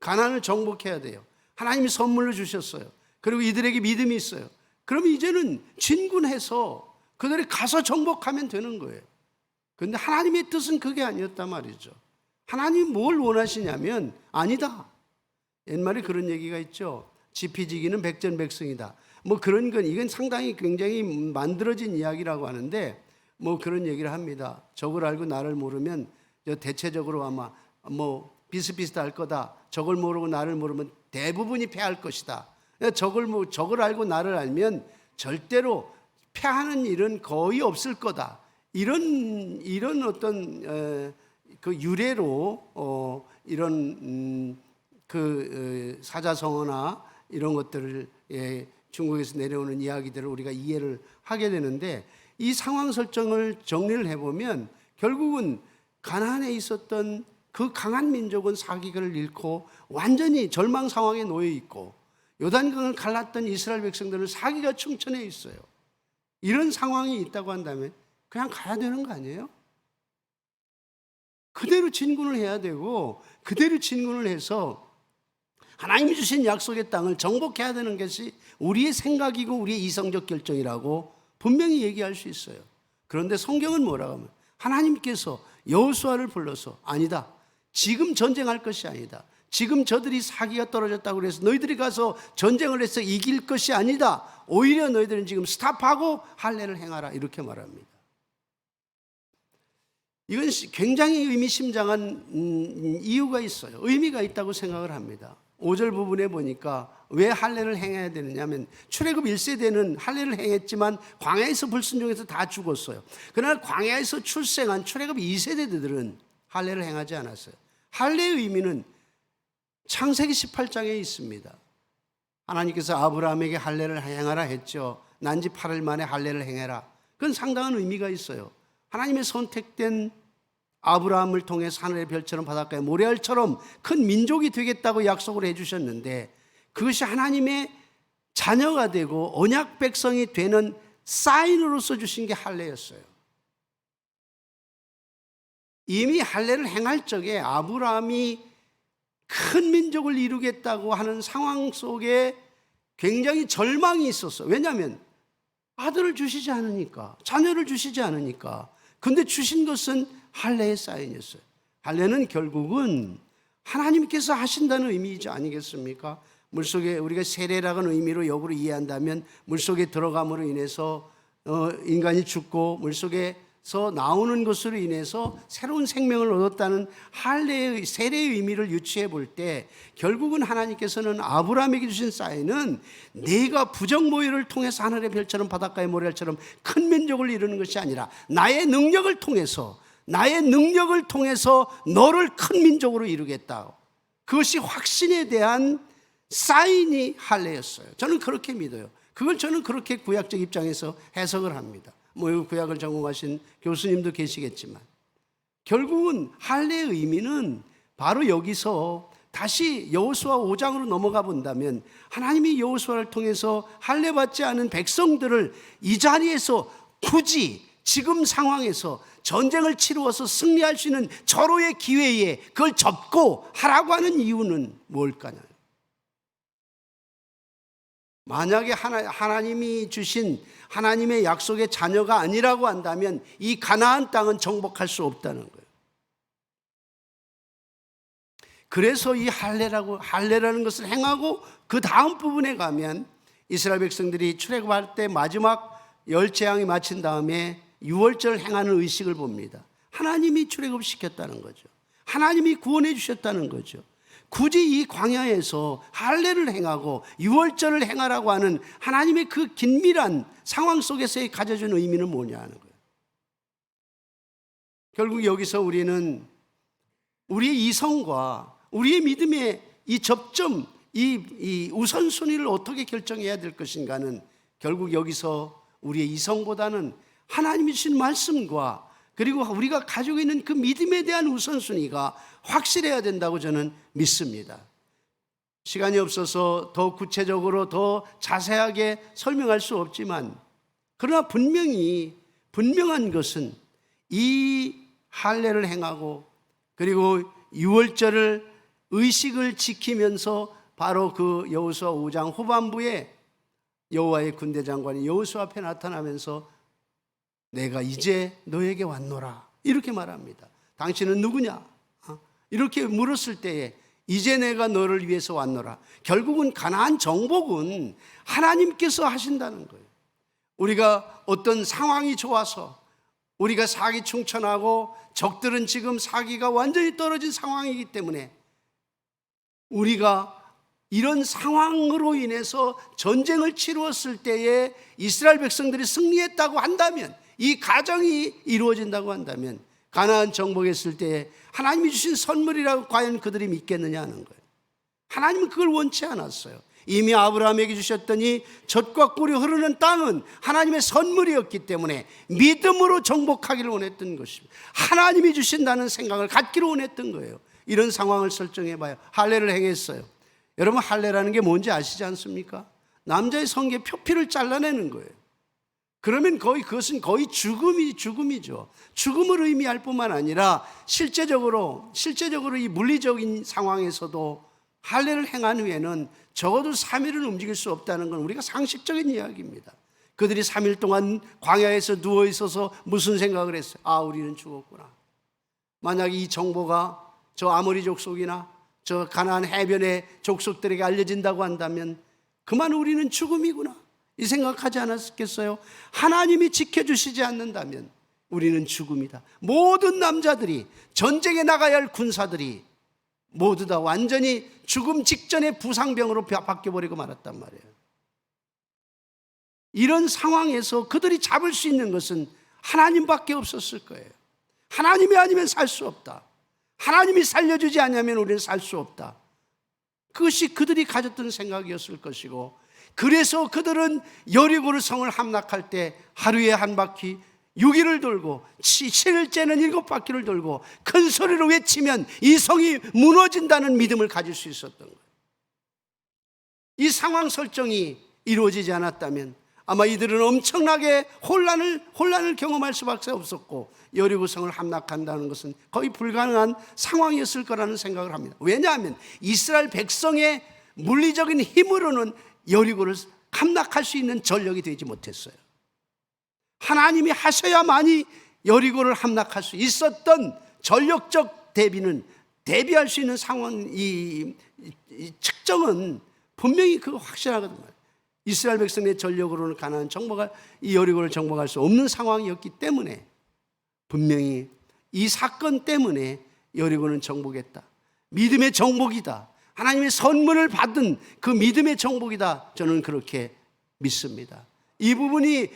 가나안을 정복해야 돼요. 하나님이 선물로 주셨어요. 그리고 이들에게 믿음이 있어요. 그럼 이제는 진군해서 그들이 가서 정복하면 되는 거예요. 그런데 하나님의 뜻은 그게 아니었단 말이죠. 하나님이 뭘 원하시냐면 아니다. 옛말에 그런 얘기가 있죠. 지피지기는 백전백승이다. 뭐 그런 건 이건 상당히 굉장히 만들어진 이야기라고 하는데 뭐 그런 얘기를 합니다. 적을 알고 나를 모르면 대체적으로 아마 뭐 비슷비슷할 거다. 적을 모르고 나를 모르면 대부분이 패할 것이다. 적을 알고 나를 알면 절대로 패하는 일은 거의 없을 거다. 이런 어떤 그 유래로 이런 사자성어나 이런 것들을 중국에서 내려오는 이야기들을 우리가 이해를 하게 되는데 이 상황 설정을 정리를 해보면 결국은 가나안에 있었던 그 강한 민족은 사기를 잃고 완전히 절망 상황에 놓여 있고 요단강을 갈랐던 이스라엘 백성들은 사기가 충천해 있어요. 이런 상황이 있다고 한다면 그냥 가야 되는 거 아니에요? 그대로 진군을 해야 되고 그대로 진군을 해서 하나님이 주신 약속의 땅을 정복해야 되는 것이 우리의 생각이고 우리의 이성적 결정이라고 분명히 얘기할 수 있어요. 그런데 성경은 뭐라고 하면 하나님께서 여호수아를 불러서 아니다. 지금 전쟁할 것이 아니다. 지금 저들이 사기가 떨어졌다고 해서 너희들이 가서 전쟁을 해서 이길 것이 아니다. 오히려 너희들은 지금 스탑하고 할례를 행하라 이렇게 말합니다. 이건 굉장히 의미심장한 이유가 있어요. 의미가 있다고 생각을 합니다. 5절 부분에 보니까 왜 할례를 행해야 되느냐면 출애굽 1세대는 할례를 행했지만 광야에서 불순종해서 다 죽었어요. 그러나 광야에서 출생한 출애굽 2세대들은 할례를 행하지 않았어요. 할례의 의미는 창세기 18장에 있습니다. 하나님께서 아브라함에게 할례를 행하라 했죠. 난지 8일 만에 할례를 행해라. 그건 상당한 의미가 있어요. 하나님의 선택된 아브라함을 통해 하늘의 별처럼 바닷가의 모래알처럼 큰 민족이 되겠다고 약속을 해주셨는데 그것이 하나님의 자녀가 되고 언약 백성이 되는 사인으로서 주신 게 할례였어요. 이미 할례를 행할 적에 아브라함이 큰 민족을 이루겠다고 하는 상황 속에 굉장히 절망이 있었어요. 왜냐하면 아들을 주시지 않으니까, 자녀를 주시지 않으니까. 근데 주신 것은 할례의 사인이었어요. 할례는 결국은 하나님께서 하신다는 의미이지 아니겠습니까? 물속에 우리가 세례라는 의미로 역으로 이해한다면 물속에 들어감으로 인해서 인간이 죽고 물속에서 나오는 것으로 인해서 새로운 생명을 얻었다는 할례의 세례의 의미를 유추해 볼 때 결국은 하나님께서는 아브라함에게 주신 사인은 네가 부정모의를 통해서 하늘의 별처럼 바닷가의 모래알처럼 큰 민족을 이루는 것이 아니라 나의 능력을 통해서 너를 큰 민족으로 이루겠다. 그것이 확신에 대한 사인이 할례였어요. 저는 그렇게 믿어요. 저는 그렇게 구약적 입장에서 해석을 합니다. 구약을 전공하신 교수님도 계시겠지만 결국은 할례의 의미는 바로 여기서 다시 여호수아 5장으로 넘어가 본다면 하나님이 여호수아를 통해서 할례 받지 않은 백성들을 이 자리에서 굳이 지금 상황에서 전쟁을 치루어서 승리할 수 있는 절호의 기회에 그걸 접고 하라고 하는 이유는 뭘까요? 만약에 하나님이 주신 하나님의 약속의 자녀가 아니라고 한다면 이 가나안 땅은 정복할 수 없다는 거예요. 그래서 이 할례라는 것을 행하고 그 다음 부분에 가면 이스라엘 백성들이 출애굽할 때 마지막 열 재앙이 마친 다음에 유월절을 행하는 의식을 봅니다. 하나님이 출애굽시켰다는 거죠. 하나님이 구원해 주셨다는 거죠. 굳이 이 광야에서 할례를 행하고 유월절을 행하라고 하는 하나님의 그 긴밀한 상황 속에서의 가져준 의미는 뭐냐 하는 거예요. 결국 여기서 우리는 우리의 이성과 우리의 믿음의 이 접점, 이 우선순위를 어떻게 결정해야 될 것인가는 결국 여기서 우리의 이성보다는 하나님이 주신 말씀과 그리고 우리가 가지고 있는 그 믿음에 대한 우선순위가 확실해야 된다고 저는 믿습니다. 시간이 없어서 더 구체적으로 더 자세하게 설명할 수 없지만 그러나 분명한 것은 이 할례를 행하고 그리고 유월절을 의식을 지키면서 바로 그 여호수아 5장 후반부에 여호와의 군대 장관이 여호수아 앞에 나타나면서 내가 이제 너에게 왔노라 이렇게 말합니다. 당신은 누구냐? 이렇게 물었을 때에 이제 내가 너를 위해서 왔노라. 결국은 가나안 정복은 하나님께서 하신다는 거예요. 우리가 어떤 상황이 좋아서 우리가 사기 충천하고 적들은 지금 사기가 완전히 떨어진 상황이기 때문에 우리가 이런 상황으로 인해서 전쟁을 치루었을 때에 이스라엘 백성들이 승리했다고 한다면 이 가정이 이루어진다고 한다면 가나안 정복했을 때에 하나님이 주신 선물이라고 과연 그들이 믿겠느냐 하는 거예요. 하나님은 그걸 원치 않았어요. 이미 아브라함에게 주셨던 이 젖과 꿀이 흐르는 땅은 하나님의 선물이었기 때문에 믿음으로 정복하기를 원했던 것입니다. 하나님이 주신다는 생각을 갖기를 원했던 거예요. 이런 상황을 설정해 봐요. 할례를 행했어요. 여러분 할례라는 게 뭔지 아시지 않습니까? 남자의 성기에 표피를 잘라내는 거예요. 그러면 그것은 거의 죽음이죠. 죽음을 의미할 뿐만 아니라 실제적으로 이 물리적인 상황에서도 할례를 행한 후에는 적어도 3일은 움직일 수 없다는 건 우리가 상식적인 이야기입니다. 그들이 3일 동안 광야에서 누워 있어서 무슨 생각을 했어요? 우리는 죽었구나. 만약에 이 정보가 저 아모리 족속이나 저 가나안 해변의 족속들에게 알려진다고 한다면 그만 우리는 죽음이구나 이 생각하지 않았겠어요? 하나님이 지켜주시지 않는다면 우리는 죽음이다. 모든 남자들이 전쟁에 나가야 할 군사들이 모두 다 완전히 죽음 직전의 부상병으로 바뀌어버리고 말았단 말이에요. 이런 상황에서 그들이 잡을 수 있는 것은 하나님밖에 없었을 거예요. 하나님이 아니면 살 수 없다. 하나님이 살려주지 않으면 우리는 살 수 없다. 그것이 그들이 가졌던 생각이었을 것이고 그래서 그들은 여리고를 성을 함락할 때 하루에 한 바퀴 6일을 돌고 7일째는 7바퀴를 돌고 큰 소리로 외치면 이 성이 무너진다는 믿음을 가질 수 있었던 거예요. 이 상황 설정이 이루어지지 않았다면 아마 이들은 엄청나게 혼란을 경험할 수밖에 없었고 여리고 성을 함락한다는 것은 거의 불가능한 상황이었을 거라는 생각을 합니다. 왜냐하면 이스라엘 백성의 물리적인 힘으로는 여리고를 함락할 수 있는 전력이 되지 못했어요. 하나님이 하셔야만이 여리고를 함락할 수 있었던 전력적 대비는 대비할 수 있는 상황, 이 측정은 분명히 그거 확실하거든요. 이스라엘 백성의 전력으로는 가나안 정복할, 이 여리고를 정복할 수 없는 상황이었기 때문에 분명히 이 사건 때문에 여리고는 정복했다. 믿음의 정복이다. 하나님의 선물을 받은 그 믿음의 정복이다. 저는 그렇게 믿습니다. 이 부분이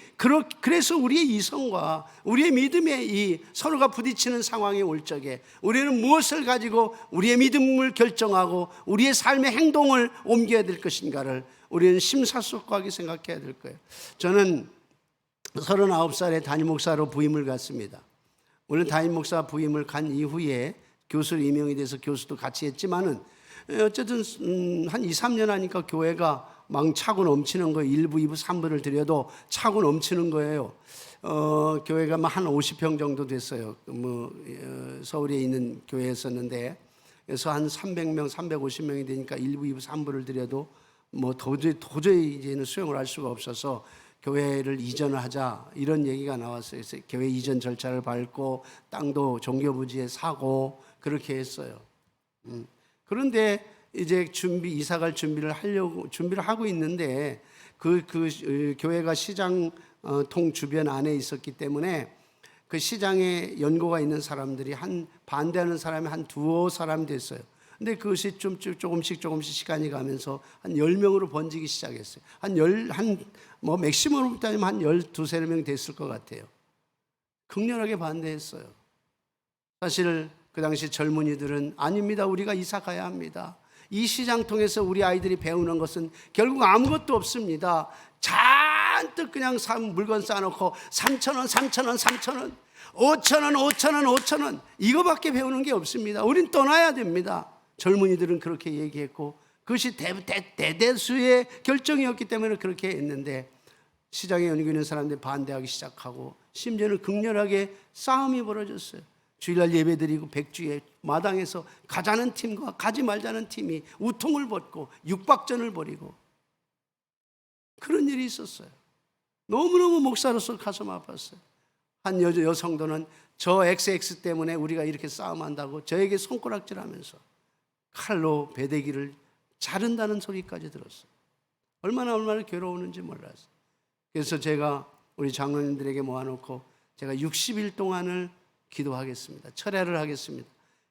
그래서 우리의 이성과 우리의 믿음의 이 서로가 부딪히는 상황이 올 적에 우리는 무엇을 가지고 우리의 믿음을 결정하고 우리의 삶의 행동을 옮겨야 될 것인가를 우리는 심사숙고하게 생각해야 될 거예요. 저는 39살에 담임 목사로 부임을 갔습니다. 물론 담임 목사 부임을 간 이후에 교수로 임명이 돼서 교수도 같이 했지만은 어쨌든 한 2, 3년 하니까 교회가 막 차고 넘치는 거예요. 1부, 2부, 3부를 드려도 차고 넘치는 거예요. 교회가 한 50평 정도 됐어요. 서울에 있는 교회였었는데, 그래서 한 300명, 350명이 되니까 1부, 2부, 3부를 드려도 도저히 이제는 수용을 할 수가 없어서 교회를 이전을 하자 이런 얘기가 나왔어요. 그래서 교회 이전 절차를 밟고 땅도 종교부지에 사고 그렇게 했어요. 그런데 이제 이사갈 준비를 하고 있는데 그 교회가 시장 통 주변 안에 있었기 때문에 그 시장에 연고가 있는 사람들이 반대하는 사람이 한 두어 사람 됐어요. 근데 그것이 조금씩 시간이 가면서 한 10명으로 번지기 시작했어요. 맥시멈으로 따지면 한 12, 13명 됐을 것 같아요. 극렬하게 반대했어요. 사실 그 당시 젊은이들은 아닙니다. 우리가 이사 가야 합니다. 이 시장 통해서 우리 아이들이 배우는 것은 결국 아무것도 없습니다. 잔뜩 그냥 물건 쌓아놓고 3,000원, 3,000원, 3,000원, 5,000원, 5,000원, 5,000원 이거밖에 배우는 게 없습니다. 우린 떠나야 됩니다. 젊은이들은 그렇게 얘기했고 그것이 대대수의 결정이었기 때문에 그렇게 했는데 시장에 연고 있는 사람들이 반대하기 시작하고 심지어는 극렬하게 싸움이 벌어졌어요. 주일날 예배드리고 백주에 마당에서 가자는 팀과 가지 말자는 팀이 우통을 벗고 육박전을 벌이고 그런 일이 있었어요. 너무너무 목사로서 가슴 아팠어요. 한 여성도는 저 XX 때문에 우리가 이렇게 싸움한다고 저에게 손가락질하면서 칼로 배대기를 자른다는 소리까지 들었어요. 얼마나 괴로우는지 몰랐어요. 그래서 제가 우리 장로님들에게 모아놓고 제가 60일 동안을 기도하겠습니다. 철야를 하겠습니다.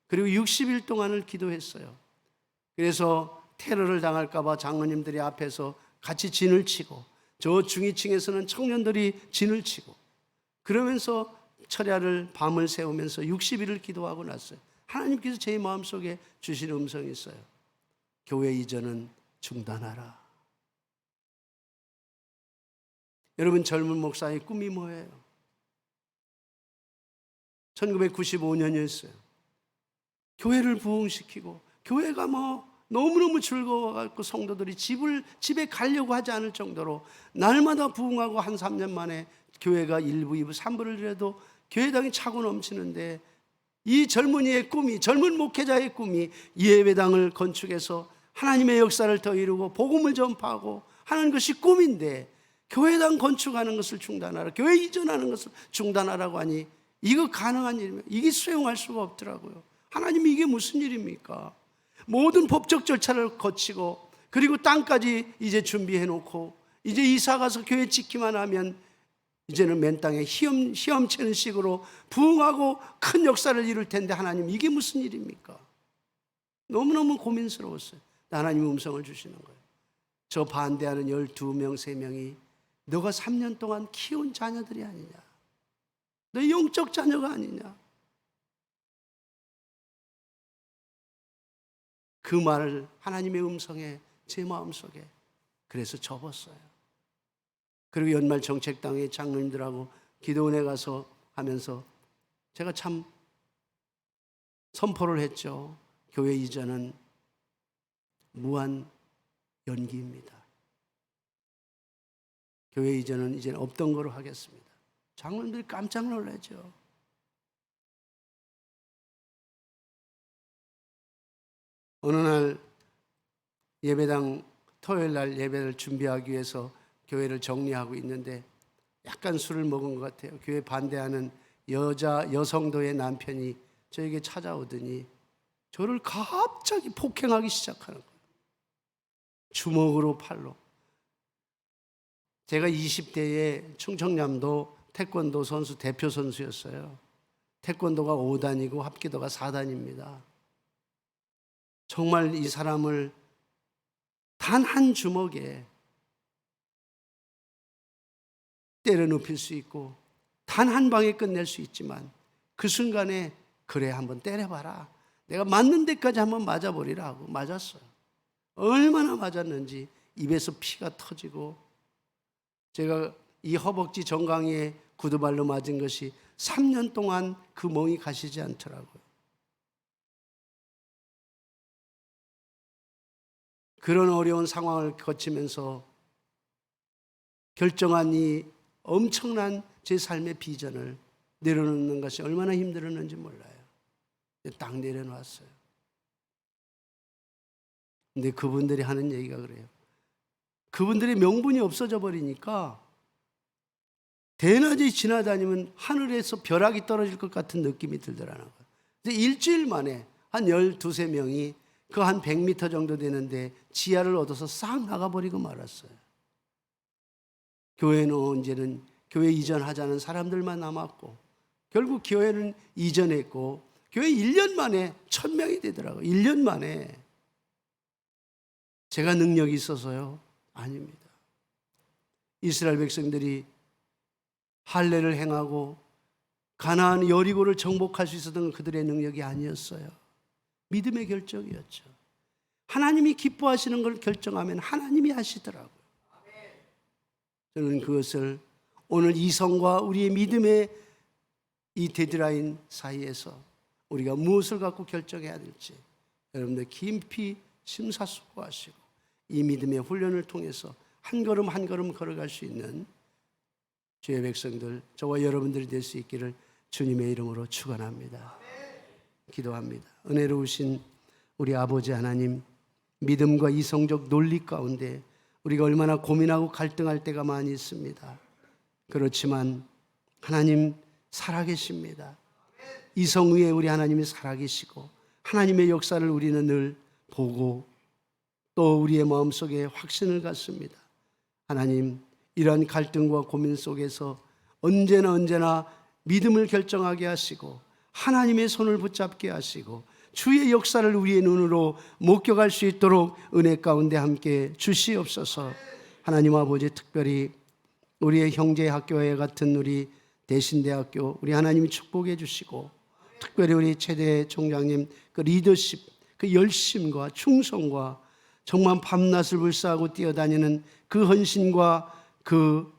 그리고 60일 동안을 기도했어요. 그래서 테러를 당할까 봐 장로님들이 앞에서 같이 진을 치고 저 중위층에서는 청년들이 진을 치고 그러면서 철야를 밤을 새우면서 60일을 기도하고 났어요. 하나님께서 제 마음속에 주신 음성이 있어요. 교회 이전은 중단하라. 여러분 젊은 목사의 꿈이 뭐예요? 1995년이었어요. 교회를 부흥시키고 교회가 너무너무 즐거워갖고 성도들이 집에 가려고 하지 않을 정도로 날마다 부흥하고 한 3년 만에 교회가 1부, 2부, 3부를 드려도 교회당이 차고 넘치는데 이 젊은이의 꿈이, 젊은 목회자의 꿈이 예배당을 건축해서 하나님의 역사를 더 이루고 복음을 전파하고 하는 것이 꿈인데 교회당 건축하는 것을 중단하라, 교회 이전하는 것을 중단하라고 하니 이거 가능한 일입니까? 이게 수용할 수가 없더라고요. 하나님이 이게 무슨 일입니까? 모든 법적 절차를 거치고 그리고 땅까지 이제 준비해 놓고 이제 이사 가서 교회 짓기만 하면 이제는 맨 땅에 시험치는 식으로 부흥하고 큰 역사를 이룰 텐데 하나님 이게 무슨 일입니까? 너무너무 고민스러웠어요. 하나님이 음성을 주시는 거예요. 저 반대하는 12명, 3명이 너가 3년 동안 키운 자녀들이 아니냐? 너 영적 자녀가 아니냐? 그 말을 하나님의 음성에 제 마음속에 그래서 접었어요. 그리고 연말 정책당의 장로님들하고 기도원에 가서 하면서 제가 참 선포를 했죠. 교회 이전은 무한 연기입니다. 교회 이전은 이제 없던 거로 하겠습니다. 장로님들이 깜짝 놀라죠. 어느 날 예배당 토요일 날 예배를 준비하기 위해서 교회를 정리하고 있는데 약간 술을 먹은 것 같아요. 교회 반대하는 여성도의 남편이 저에게 찾아오더니 저를 갑자기 폭행하기 시작하는 거예요. 주먹으로 팔로. 제가 20대에 충청남도 태권도 선수 대표 선수였어요. 태권도가 5단이고 합기도가 4단입니다. 정말 이 사람을 단 한 주먹에 때려 눕힐 수 있고 단 한 방에 끝낼 수 있지만 그 순간에 그래 한번 때려봐라. 내가 맞는 데까지 한번 맞아버리라 하고 맞았어요. 얼마나 맞았는지 입에서 피가 터지고 제가 이 허벅지 정강이에 구두발로 맞은 것이 3년 동안 그 멍이 가시지 않더라고요. 그런 어려운 상황을 거치면서 결정한 이 엄청난 제 삶의 비전을 내려놓는 것이 얼마나 힘들었는지 몰라요. 딱 내려놨어요. 근데 그분들이 하는 얘기가 그래요. 그분들의 명분이 없어져 버리니까 대낮에 지나다니면 하늘에서 벼락이 떨어질 것 같은 느낌이 들더라는 거예요. 그래서 일주일 만에 한 12~13명이 그 한 100m 정도 되는데 지하를 얻어서 싹 나가버리고 말았어요. 교회는 이제는 교회 이전하자는 사람들만 남았고 결국 교회는 이전했고 교회 1년 만에 1000명이 되더라고요. 1년 만에. 제가 능력이 있어서요? 아닙니다. 이스라엘 백성들이 할례를 행하고 가나안 여리고를 정복할 수 있었던 건 그들의 능력이 아니었어요. 믿음의 결정이었죠. 하나님이 기뻐하시는 걸 결정하면 하나님이 하시더라고요. 저는 그것을 오늘 이성과 우리의 믿음의 이 데드라인 사이에서 우리가 무엇을 갖고 결정해야 될지 여러분들 깊이 심사숙고하시고 이 믿음의 훈련을 통해서 한 걸음 한 걸음 걸어갈 수 있는 주의 백성들, 저와 여러분들이 될 수 있기를 주님의 이름으로 축원합니다. 기도합니다. 은혜로우신 우리 아버지 하나님, 믿음과 이성적 논리 가운데 우리가 얼마나 고민하고 갈등할 때가 많이 있습니다. 그렇지만 하나님 살아계십니다. 이성 위에 우리 하나님이 살아계시고 하나님의 역사를 우리는 늘 보고 또 우리의 마음속에 확신을 갖습니다. 하나님, 이러한 갈등과 고민 속에서 언제나 믿음을 결정하게 하시고 하나님의 손을 붙잡게 하시고 주의 역사를 우리의 눈으로 목격할 수 있도록 은혜 가운데 함께 주시옵소서. 하나님 아버지, 특별히 우리의 형제 학교와 같은 우리 대신대학교 우리 하나님이 축복해 주시고 특별히 우리 최대 총장님 그 리더십, 그 열심과 충성과 정말 밤낮을 불사하고 뛰어다니는 그 헌신과 그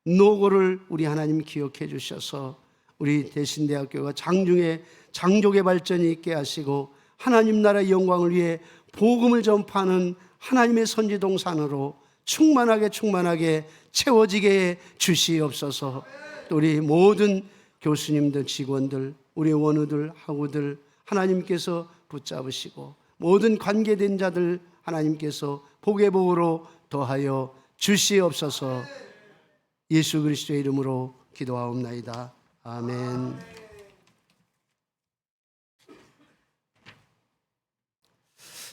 노고를 우리 하나님 기억해 주셔서 우리 대신대학교가 장중에 장족의 발전이 있게 하시고 하나님 나라의 영광을 위해 복음을 전파하는 하나님의 선지동산으로 충만하게 채워지게 해 주시옵소서. 또 우리 모든 교수님들, 직원들, 우리 원우들, 학우들 하나님께서 붙잡으시고 모든 관계된 자들 하나님께서 복의 복으로 더하여 주시옵소서. 예수 그리스도의 이름으로 기도하옵나이다. 아멘.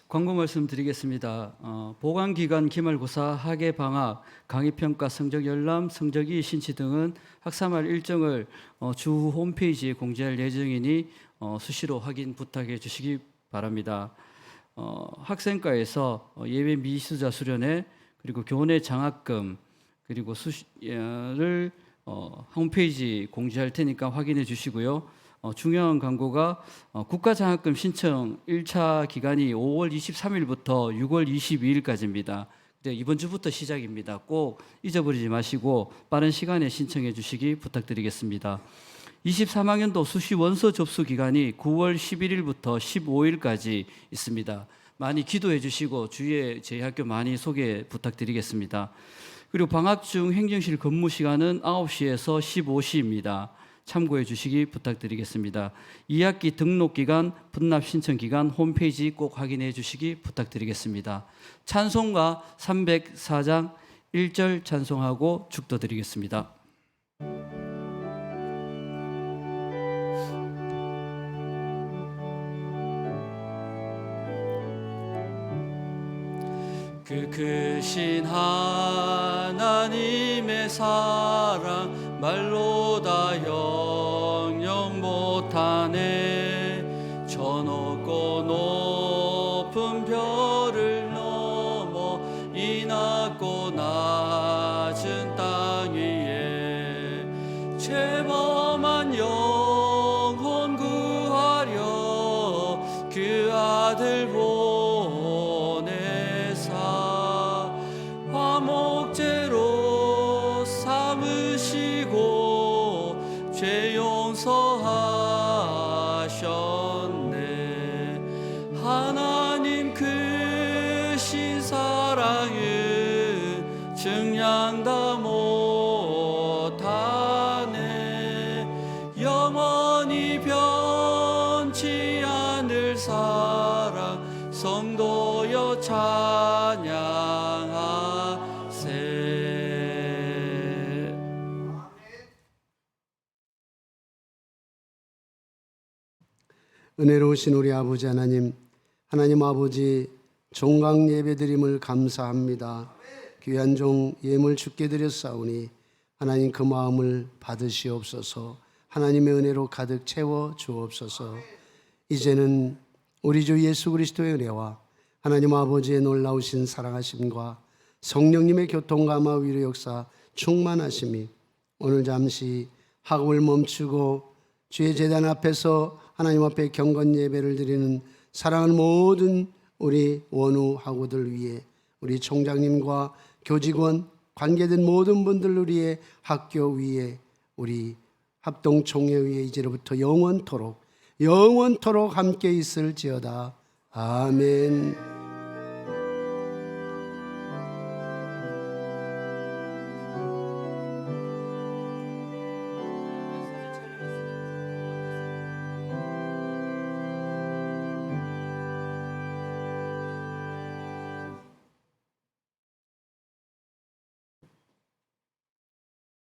광고 말씀드리겠습니다. 보관기간 기말고사, 학예방학, 강의평가, 성적 열람, 성적이 신치 등은 학사말 일정을 주 홈페이지에 공지할 예정이니 수시로 확인 부탁해 주시기 바랍니다. 학생과에서 예외 미수자 수련회 그리고 교내 장학금 그리고 수시를 홈페이지 공지할 테니까 확인해 주시고요. 중요한 광고가 국가장학금 신청 1차 기간이 5월 23일부터 6월 22일까지입니다. 이번 주부터 시작입니다. 꼭 잊어버리지 마시고 빠른 시간에 신청해 주시기 부탁드리겠습니다. 23학년도 수시 원서 접수 기간이 9월 11일부터 15일까지 있습니다. 많이 기도해 주시고 주위에 저희 학교 많이 소개 부탁드리겠습니다. 그리고 방학 중 행정실 근무 시간은 9시에서 15시입니다. 참고해 주시기 부탁드리겠습니다. 2학기 등록 기간, 분납 신청 기간 홈페이지 꼭 확인해 주시기 부탁드리겠습니다. 찬송가 304장 1절 찬송하고 축도드리겠습니다. 그 크신 하나님의 사랑 말로 다 영영 못하네. 저 높고 높은 별을 넘어 이 낮고 낮은 땅 위에 죄범한 영혼 구하려 그 아들 보내사 화목제로 삼으시고 죄 용서하셨네. 하나님 크신 사랑은 증량 다 못하네. 영원히 변치 않을 사랑 성도여 찬양하세. 은혜로우신 우리 아버지 하나님, 하나님 아버지 종강 예배드림을 감사합니다. 귀한 종 예물 주께 드렸사오니 하나님 그 마음을 받으시옵소서. 하나님의 은혜로 가득 채워 주옵소서. 이제는 우리 주 예수 그리스도의 은혜와 하나님 아버지의 놀라우신 사랑하심과 성령님의 교통감화 위로 역사 충만하심이 오늘 잠시 학업을 멈추고 주의 제단 앞에서 하나님 앞에 경건 예배를 드리는 사랑하는 모든 우리 원우 학우들 위해, 우리 총장님과 교직원 관계된 모든 분들 위해, 학교 위에, 우리 합동총회 위에 이제로부터 영원토록 함께 있을지어다. 아멘.